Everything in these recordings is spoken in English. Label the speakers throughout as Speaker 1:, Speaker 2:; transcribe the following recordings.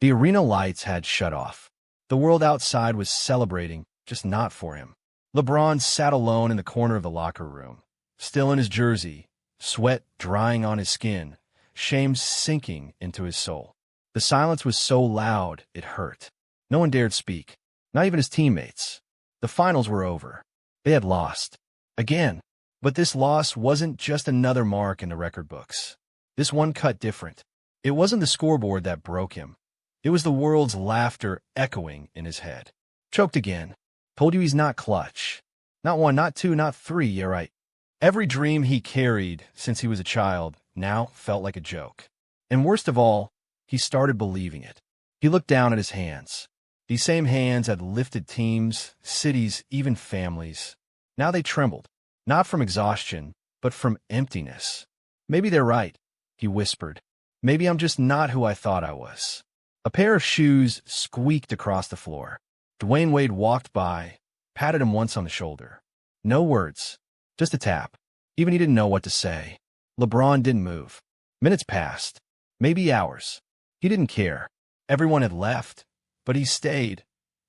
Speaker 1: The arena lights had shut off. The world outside was celebrating, just not for him. LeBron sat alone in the corner of the locker room, still in his jersey, sweat drying on his skin, shame sinking into his soul. The silence was so loud it hurt. No one dared speak, not even his teammates. The finals were over. They had lost. Again. But this loss wasn't just another mark in the record books. This one cut different. It wasn't the scoreboard that broke him. It was the world's laughter echoing in his head. Choked again. Told you he's not clutch. Not one, not two, not three, yeah right. Every dream he carried since he was a child now felt like a joke. And worst of all, he started believing it. He looked down at his hands. These same hands had lifted teams, cities, even families. Now they trembled, not from exhaustion, but from emptiness. Maybe they're right, he whispered. Maybe I'm just not who I thought I was. A pair of shoes squeaked across the floor. Dwayne Wade walked by, patted him once on the shoulder. No words, just a tap. Even he didn't know what to say. LeBron didn't move. Minutes passed, maybe hours. He didn't care. Everyone had left, but he stayed,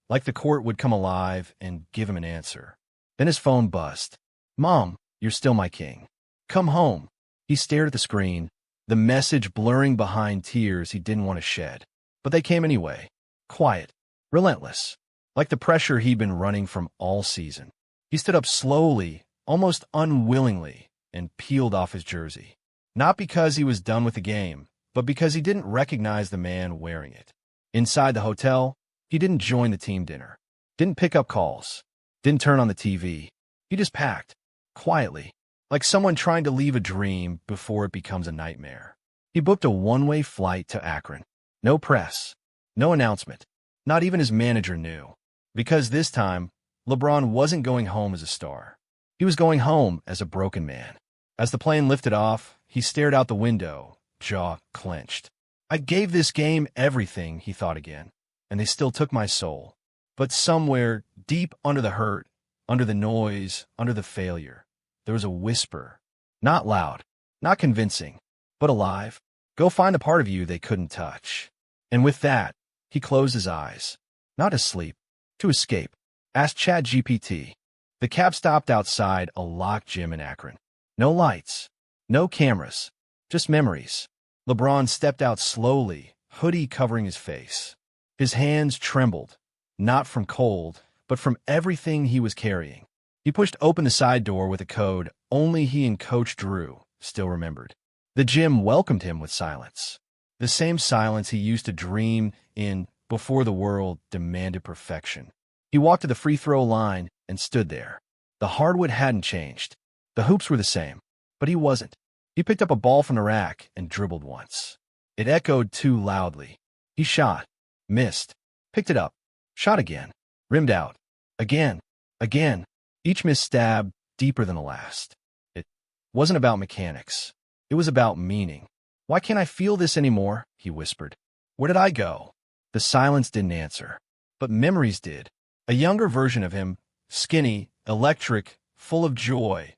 Speaker 1: like the court would come alive and give him an answer. Then his phone buzzed. Mom, you're still my king. Come home. He stared at the screen, the message blurring behind tears he didn't want to shed. But they came anyway. Quiet, relentless, like the pressure he'd been running from all season. He stood up slowly, almost unwillingly, and peeled off his jersey. Not because he was done with the game, but because he didn't recognize the man wearing it. Inside the hotel, he didn't join the team dinner, didn't pick up calls, didn't turn on the TV. He just packed, quietly, like someone trying to leave a dream before it becomes a nightmare. He booked a one-way flight to Akron. No press, no announcement. Not even his manager knew. Because this time, LeBron wasn't going home as a star. He was going home as a broken man. As the plane lifted off, he stared out the window, jaw clenched. I gave this game everything, he thought again, and they still took my soul. But somewhere, deep under the hurt, under the noise, under the failure, there was a whisper. Not loud, not convincing, but alive. Go find the part of you they couldn't touch. And with that, he closed his eyes. Not to sleep, to escape. Asked ChatGPT. The cab stopped outside a locked gym in Akron. No lights, no cameras, just memories. LeBron stepped out slowly, hoodie covering his face. His hands trembled, not from cold, but from everything he was carrying. He pushed open the side door with a code only he and Coach Drew still remembered. The gym welcomed him with silence. The same silence he used to dream in before the world demanded perfection. He walked to the free throw line and stood there. The hardwood hadn't changed. The hoops were the same, but he wasn't. He picked up a ball from the rack and dribbled once. It echoed too loudly. He shot, missed, picked it up, shot again, rimmed out. Again, again. Each miss stabbed deeper than the last. It wasn't about mechanics. It was about meaning. Why can't I feel this anymore? He whispered. Where did I go? The silence didn't answer, but memories did. A younger version of him, skinny, electric, full of joy,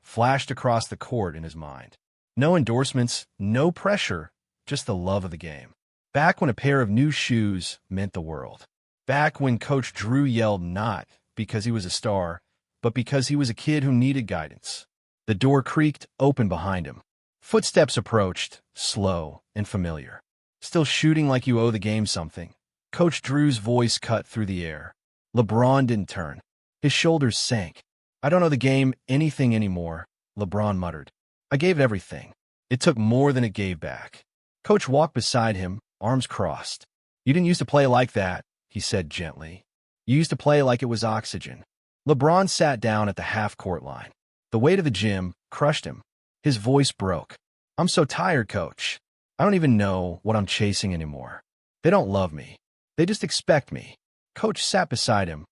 Speaker 1: flashed across the court in his mind. No endorsements, no pressure, just the love of the game. Back when a pair of new shoes meant the world. Back when Coach Drew yelled not because he was a star, but because he was a kid who needed guidance. The door creaked open behind him. Footsteps approached, slow and familiar. Still shooting like you owe the game something. Coach Drew's voice cut through the air. LeBron didn't turn. His shoulders sank. I don't owe the game anything anymore, LeBron muttered. I gave it everything. It took more than it gave back. Coach walked beside him, arms crossed. You didn't used to play like that, he said gently. You used to play like it was oxygen. LeBron sat down at the half-court line. The weight of the gym crushed him. His voice broke. I'm so tired, Coach. I don't even know what I'm chasing anymore. They don't love me. They just expect me. Coach sat beside him,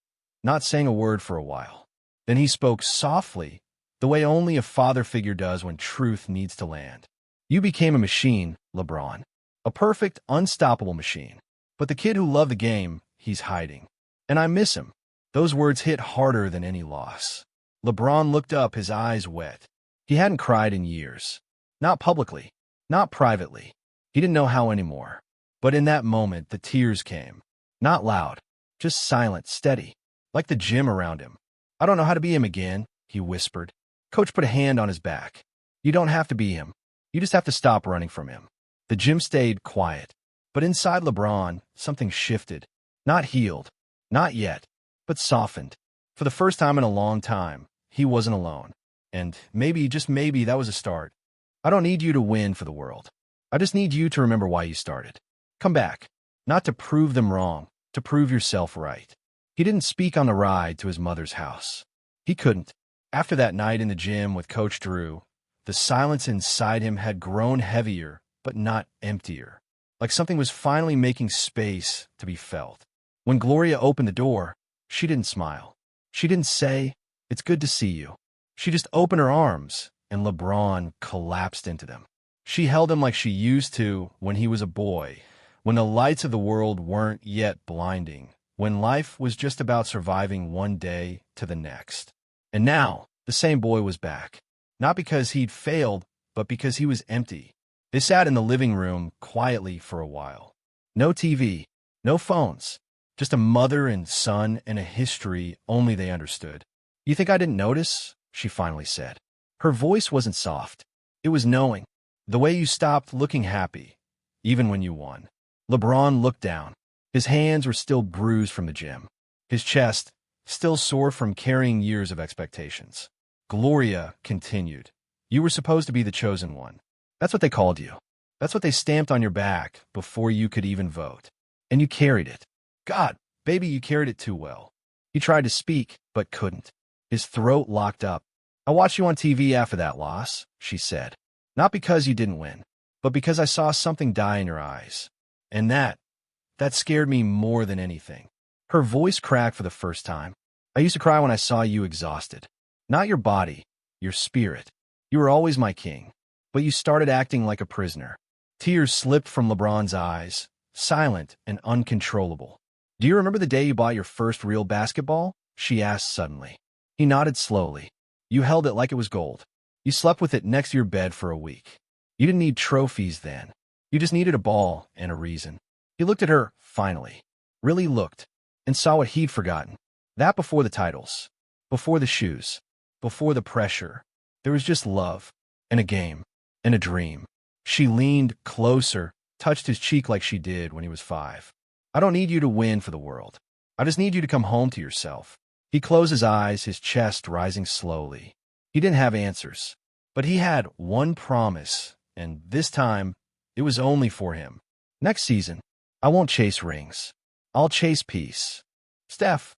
Speaker 1: not saying a word for a while. Then he spoke softly, the way only a father figure does when truth needs to land. You became a machine, LeBron. A perfect, unstoppable machine. But the kid who loved the game, he's hiding. And I miss him. Those words hit harder than any loss. LeBron looked up, his eyes wet. He hadn't cried in years. Not publicly. Not privately. He didn't know how anymore. But in that moment, the tears came. Not loud, just silent, steady, like the gym around him. "I don't know how to be him again," he whispered. Coach put a hand on his back. "You don't have to be him. You just have to stop running from him." The gym stayed quiet. But inside LeBron, something shifted. Not healed. Not yet. But softened. For the first time in a long time, he wasn't alone. And maybe, just maybe, that was a start. "I don't need you to win for the world. I just need you to remember why you started. Come back. Not to prove them wrong, to prove yourself right." He didn't speak on the ride to his mother's house. He couldn't. After that night in the gym with Coach Drew, the silence inside him had grown heavier, but not emptier. Like something was finally making space to be felt. When Gloria opened the door, she didn't smile. She didn't say, "It's good to see you." She just opened her arms, and LeBron collapsed into them. She held him like she used to when he was a boy, when the lights of the world weren't yet blinding, when life was just about surviving one day to the next. And now, the same boy was back. Not because he'd failed, but because he was empty. They sat in the living room quietly for a while. No TV, no phones, just a mother and son and a history only they understood. "You think I didn't notice?" she finally said. Her voice wasn't soft. It was knowing. "The way you stopped looking happy, even when you won." LeBron looked down. His hands were still bruised from the gym. His chest, still sore from carrying years of expectations. Gloria continued. "You were supposed to be the chosen one. That's what they called you. That's what they stamped on your back before you could even vote. And you carried it. God, baby, you carried it too well." He tried to speak, but couldn't. His throat locked up. "I watched you on TV after that loss," she said. "Not because you didn't win, but because I saw something die in your eyes. And that scared me more than anything." Her voice cracked for the first time. "I used to cry when I saw you exhausted. Not your body, your spirit. You were always my king. But you started acting like a prisoner." Tears slipped from LeBron's eyes, silent and uncontrollable. "Do you remember the day you bought your first real basketball?" she asked suddenly. He nodded slowly. "You held it like it was gold. You slept with it next to your bed for a week. You didn't need trophies then. You just needed a ball and a reason." He looked at her, finally. Really looked, and saw what he'd forgotten. That before the titles, before the shoes, before the pressure, there was just love, and a game, and a dream. She leaned closer, touched his cheek like she did when he was 5. "I don't need you to win for the world. I just need you to come home to yourself." He closed his eyes, his chest rising slowly. He didn't have answers, but he had one promise, and this time, it was only for him. "Next season, I won't chase rings. I'll chase peace." "Steph,"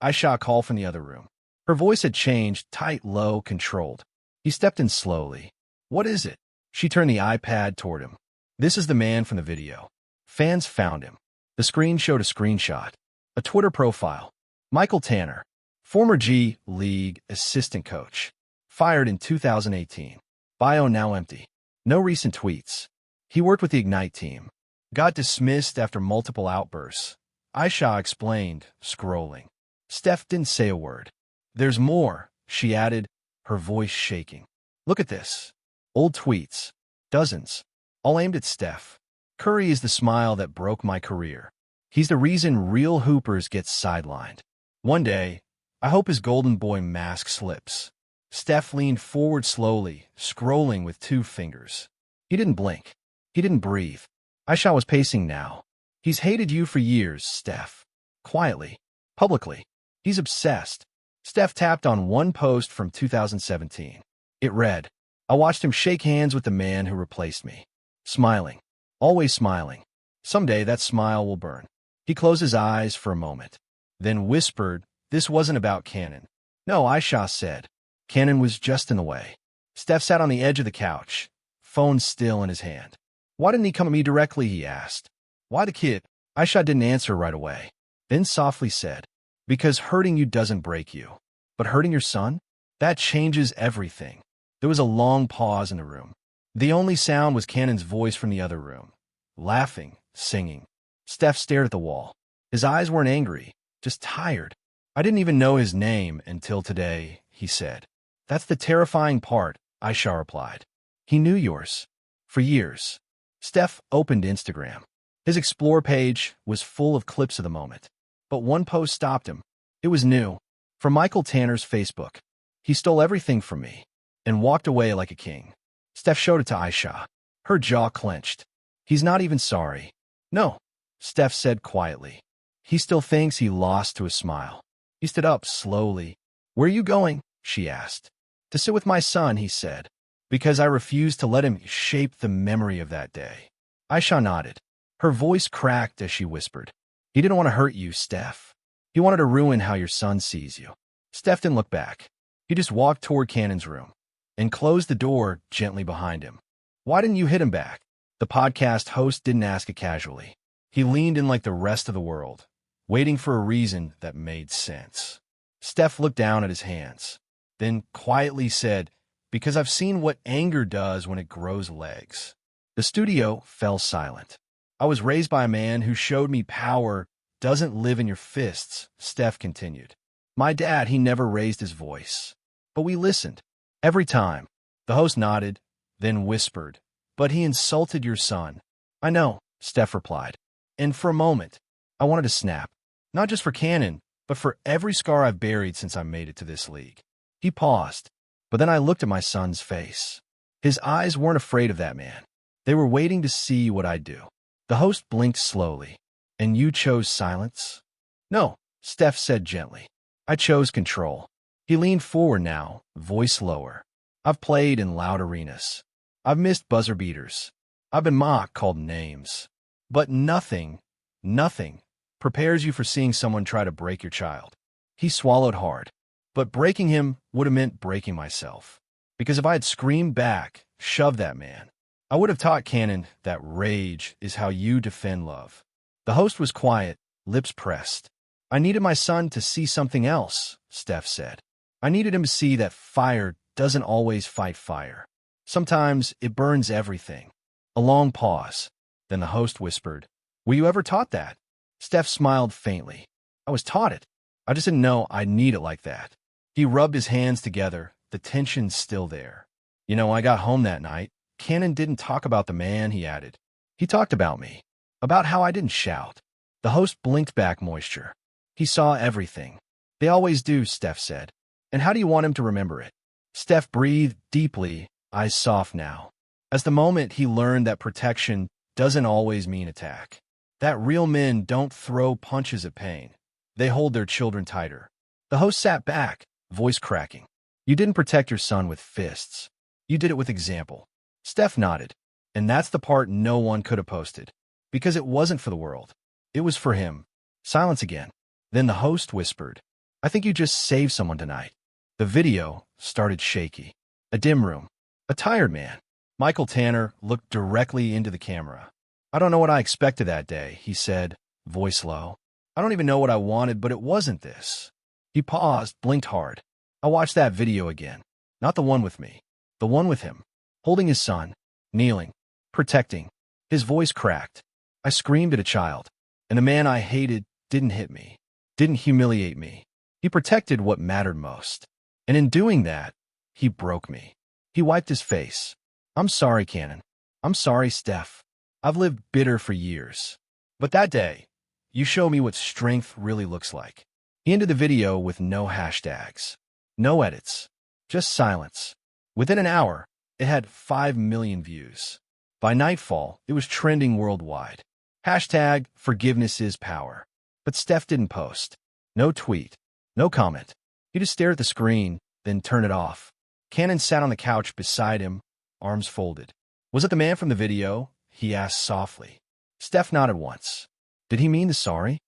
Speaker 1: Aisha called from the other room. Her voice had changed, tight, low, controlled. He stepped in slowly. "What is it?" She turned the iPad toward him. "This is the man from the video. Fans found him." The screen showed a screenshot. A Twitter profile. Michael Tanner, former G League assistant coach. Fired in 2018. Bio now empty. No recent tweets. He worked with the Ignite team. Got dismissed after multiple outbursts. Aisha explained, scrolling. Steph didn't say a word. "There's more," she added, her voice shaking. "Look at this. Old tweets. Dozens. All aimed at Steph. Curry is the smile that broke my career. He's the reason real hoopers get sidelined. One day, I hope his golden boy mask slips." Steph leaned forward slowly, scrolling with 2 fingers. He didn't blink. He didn't breathe. Aisha was pacing now. "He's hated you for years, Steph. Quietly. Publicly. He's obsessed." Steph tapped on one post from 2017. It read, "I watched him shake hands with the man who replaced me. Smiling. Always smiling. Someday that smile will burn." He closed his eyes for a moment, then whispered, "This wasn't about Cannon." "No," Aisha said. "Cannon was just in the way." Steph sat on the edge of the couch, phone still in his hand. "Why didn't he come at me directly?" he asked. "Why the kid?" Aisha didn't answer right away, then softly said, "Because hurting you doesn't break you. But hurting your son? That changes everything." There was a long pause in the room. The only sound was Cannon's voice from the other room, laughing, singing. Steph stared at the wall. His eyes weren't angry, just tired. "I didn't even know his name until today," he said. "That's the terrifying part," Aisha replied. "He knew yours. For years." Steph opened Instagram. His Explore page was full of clips of the moment. But one post stopped him. It was new, from Michael Tanner's Facebook. He stole everything from me and walked away like a king. Steph showed it to Aisha. Her jaw clenched. He's not even sorry. No, Steph said quietly. He still thinks he lost to a smile. He stood up slowly. Where are you going? She asked. To sit with my son, he said, because I refused to let him shape the memory of that day. Aisha nodded. Her voice cracked as she whispered. He didn't want to hurt you, Steph. He wanted to ruin how your son sees you. Steph didn't look back. He just walked toward Cannon's room and closed the door gently behind him. Why didn't you hit him back? The podcast host didn't ask it casually. He leaned in like the rest of the world, waiting for a reason that made sense. Steph looked down at his hands, then quietly said, because I've seen what anger does when it grows legs. The studio fell silent. I was raised by a man who showed me power doesn't live in your fists, Steph continued. My dad, he never raised his voice. But we listened. Every time. The host nodded, then whispered, but he insulted your son. I know, Steph replied. And for a moment, I wanted to snap. Not just for Cannon, but for every scar I've buried since I made it to this league. He paused, but then I looked at my son's face. His eyes weren't afraid of that man. They were waiting to see what I'd do. The host blinked slowly. And you chose silence? No, Steph said gently. I chose control. He leaned forward now, voice lower. I've played in loud arenas. I've missed buzzer beaters. I've been mocked, called names. But nothing prepares you for seeing someone try to break your child. He swallowed hard. But breaking him would have meant breaking myself. Because if I had screamed back, shoved that man, I would have taught Cannon that rage is how you defend love. The host was quiet, lips pressed. I needed my son to see something else, Steph said. I needed him to see that fire doesn't always fight fire. Sometimes it burns everything. A long pause. Then the host whispered, were you ever taught that? Steph smiled faintly. I was taught it. I just didn't know I'd need it like that. He rubbed his hands together, the tension still there. You know, I got home that night. Cannon didn't talk about the man, he added. He talked about me. About how I didn't shout. The host blinked back moisture. He saw everything. They always do, Steph said. And how do you want him to remember it? Steph breathed deeply, eyes soft now. As the moment he learned that protection doesn't always mean attack. That real men don't throw punches at pain. They hold their children tighter. The host sat back, voice cracking. You didn't protect your son with fists. You did it with example. Steph nodded. And that's the part no one could have posted. Because it wasn't for the world. It was for him. Silence again. Then the host whispered, I think you just saved someone tonight. The video started shaky. A dim room. A tired man. Michael Tanner looked directly into the camera. I don't know what I expected that day, he said, voice low. I don't even know what I wanted, but it wasn't this. He paused, blinked hard. I watched that video again. Not the one with me. The one with him. Holding his son. Kneeling. Protecting. His voice cracked. I screamed at a child, and the man I hated didn't hit me, didn't humiliate me. He protected what mattered most. And in doing that, he broke me. He wiped his face. I'm sorry, Cannon. I'm sorry, Steph. I've lived bitter for years. But that day, you showed me what strength really looks like. He ended the video with no hashtags, no edits, just silence. Within an hour, it had 5 million views. By nightfall, it was trending worldwide. Hashtag forgiveness is power. But Steph didn't post. No tweet. No comment. He just stared at the screen, then turned it off. Cannon sat on the couch beside him, arms folded. Was it the man from the video? He asked softly. Steph nodded once. Did he mean the sorry?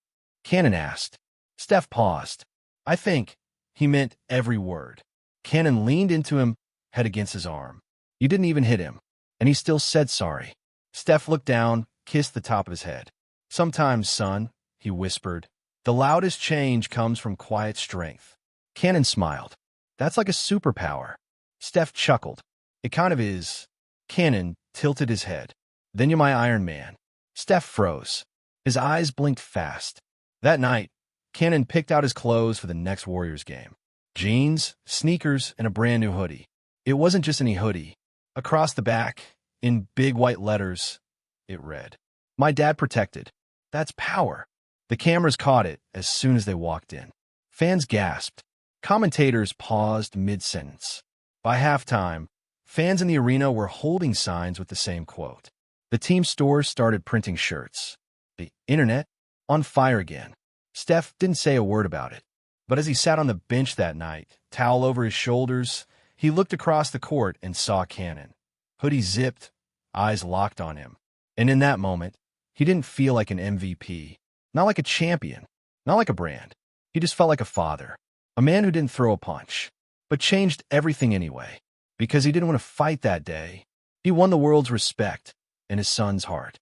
Speaker 1: Cannon asked. Steph paused. I think he meant every word. Cannon leaned into him, head against his arm. You didn't even hit him. And he still said sorry. Steph looked down, kissed the top of his head. Sometimes, son, he whispered, the loudest change comes from quiet strength. Cannon smiled. That's like a superpower. Steph chuckled. It kind of is. Cannon tilted his head. Then you're my Iron Man. Steph froze. His eyes blinked fast. That night, Cannon picked out his clothes for the next Warriors game. Jeans, sneakers, and a brand new hoodie. It wasn't just any hoodie. Across the back, in big white letters, it read, My dad protected. That's power. The cameras caught it as soon as they walked in. Fans gasped. Commentators paused mid-sentence. By halftime, fans in the arena were holding signs with the same quote. The team stores started printing shirts. The internet, on fire again. Steph didn't say a word about it. But as he sat on the bench that night, towel over his shoulders, he looked across the court and saw Cannon. Hoodie zipped, eyes locked on him. And in that moment, he didn't feel like an MVP. Not like a champion. Not like a brand. He just felt like a father. A man who didn't throw a punch, but changed everything anyway. Because he didn't want to fight that day, he won the world's respect and his son's heart.